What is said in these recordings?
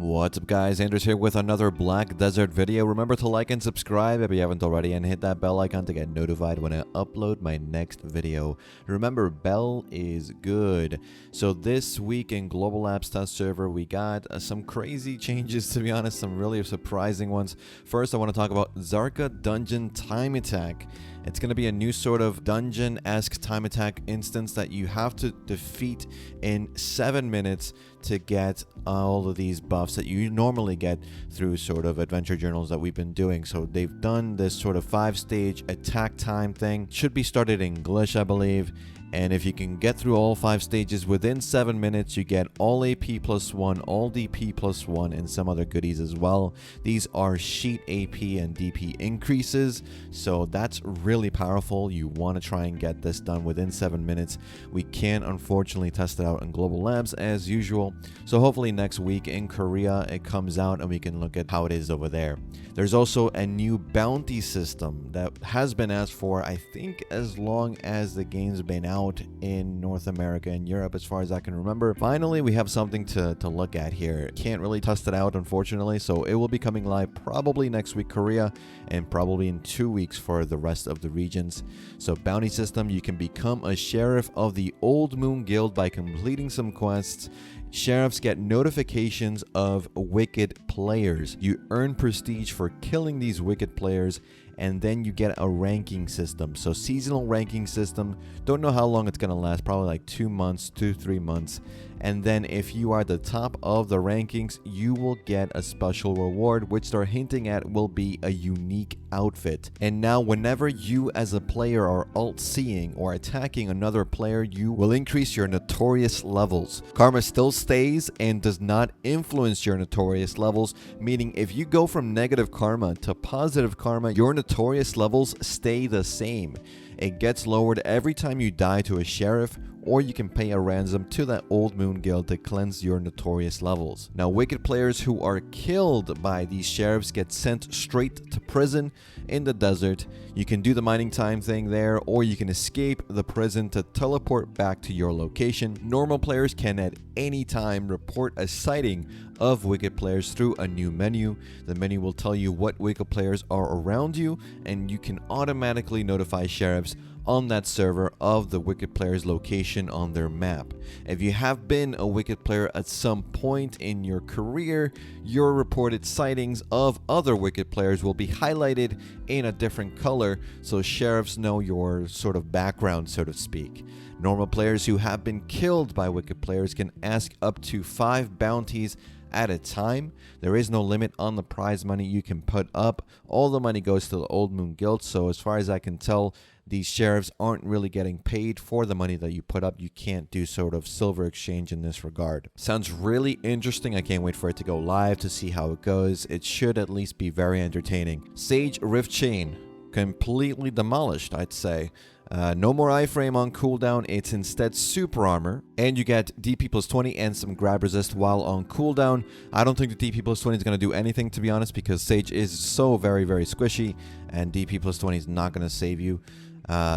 What's up guys, Anders here with another Black Desert video. Remember to like and subscribe if you haven't already, and hit that bell icon to get notified when I upload my next video. Remember, bell is good. So this week in Global Labs test server we got some crazy changes, to be honest, some really surprising ones. First I want to talk about Kzarka Dungeon Time Attack. It's going to be a new sort of dungeon-esque time attack instance that you have to defeat in 7 minutes to get all of these buffs that you normally get through sort of adventure journals that we've been doing. So they've done this sort of 5-stage attack time thing. Should be started in English, I believe. And if you can get through all 5 stages within 7 minutes, you get all AP +1, all DP +1, and some other goodies as well. These are sheet AP and DP increases, so that's really powerful. You want to try and get this done within 7 minutes. We can't unfortunately test it out in Global Labs as usual, so hopefully next week in Korea it comes out and we can look at how it is over there. There's also a new bounty system that has been asked for, I think, as long as the game's been out in North America and Europe, as far as I can remember. Finally, we have something to look at here. Can't really test it out, unfortunately, so it will be coming live probably next week Korea, and probably in 2 weeks for the rest of the regions. So bounty system, you can become a sheriff of the Old Moon Guild by completing some quests. Sheriffs get notifications of wicked players. You earn prestige for killing these wicked players, and then you get a ranking system. So seasonal ranking system, don't know how long it's gonna last, probably like 2 months, 2-3 months. And then if you are the top of the rankings, you will get a special reward, which they're hinting at will be a unique outfit. And now whenever you as a player are alt-seeing or attacking another player, you will increase your notorious levels. Karma still stays and does not influence your notorious levels, meaning if you go from negative karma to positive karma, your notorious levels stay the same. It gets lowered every time you die to a sheriff, or you can pay a ransom to that Old Moon Guild to cleanse your notorious levels. Now, wicked players who are killed by these sheriffs get sent straight to prison in the desert. You can do the mining time thing there, or you can escape the prison to teleport back to your location. Normal players can at any time report a sighting of wicked players through a new menu. The menu will tell you what wicked players are around you, and you can automatically notify sheriffs on that server of the wicked player's location on their map. If you have been a wicked player at some point in your career, your reported sightings of other wicked players will be highlighted in a different color, so sheriffs know your sort of background, so to speak. Normal players who have been killed by wicked players can ask up to 5 bounties at a time. There is no limit on the prize money you can put up. All the money goes to the Old Moon Guild, so as far as I can tell, these sheriffs aren't really getting paid for the money that you put up. You can't do sort of silver exchange in this regard. Sounds really interesting. I can't wait for it to go live to see how it goes. It should at least be very entertaining. Sage Rift Chain, completely demolished, I'd say. No more iframe on cooldown, it's instead super armor, and you get DP +20 and some grab resist while on cooldown. I don't think the DP +20 is going to do anything, to be honest, because Sage is so very squishy, and DP +20 is not going to save you.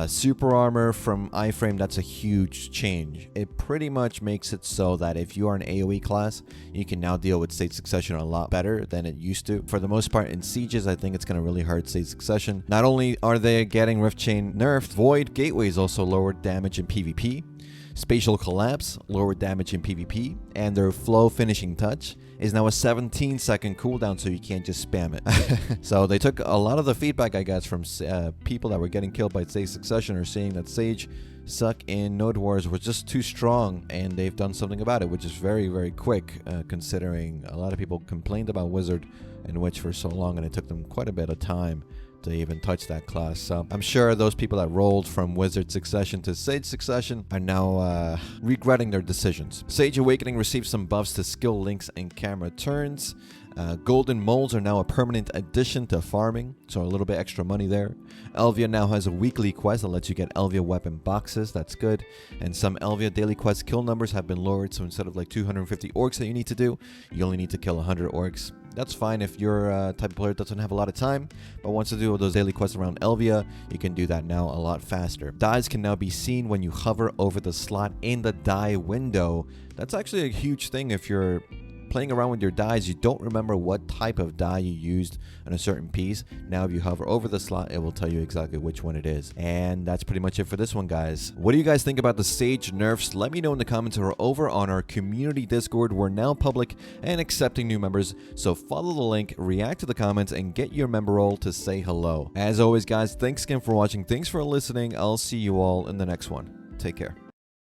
Super armor from iframe, that's a huge change. It pretty much makes it so that if you are an AoE class, you can now deal with stage succession a lot better than it used to. For the most part in sieges, I think it's going to really hurt stage succession. Not only are they getting Rift Chain nerfed, Void Gateways also lowered damage in PvP. Spatial Collapse, lowered damage in PvP, and their Flow Finishing Touch is now a 17-second cooldown, so you can't just spam it. So they took a lot of the feedback I got from people that were getting killed by Sage Succession, or saying that Sage Suck in Node Wars was just too strong, and they've done something about it, which is very quick, considering a lot of people complained about Wizard and Witch for so long, and it took them quite a bit of time to even touch that class. So I'm sure those people that rolled from Wizard Succession to Sage Succession are now regretting their decisions. Sage Awakening received some buffs to skill links and camera turns. Golden molds are now a permanent addition to farming, so a little bit extra money there. Elvia now has a weekly quest that lets you get Elvia weapon boxes, that's good. And some Elvia daily quest kill numbers have been lowered, so instead of like 250 orcs that you need to do, you only need to kill 100 orcs. That's fine if you're a type of player that doesn't have a lot of time, but wants to do those daily quests around Elvia, you can do that now a lot faster. Dies can now be seen when you hover over the slot in the die window. That's actually a huge thing if you're playing around with your dyes, you don't remember what type of dye you used on a certain piece. Now if you hover over the slot, it will tell you exactly which one it is. And that's pretty much it for this one, guys. What do you guys think about the Sage nerfs? Let me know in the comments or over on our community Discord. We're now public and accepting new members, so follow the link, react to the comments, and get your member role to say hello. As always, guys, thanks again for watching. Thanks for listening. I'll see you all in the next one. Take care.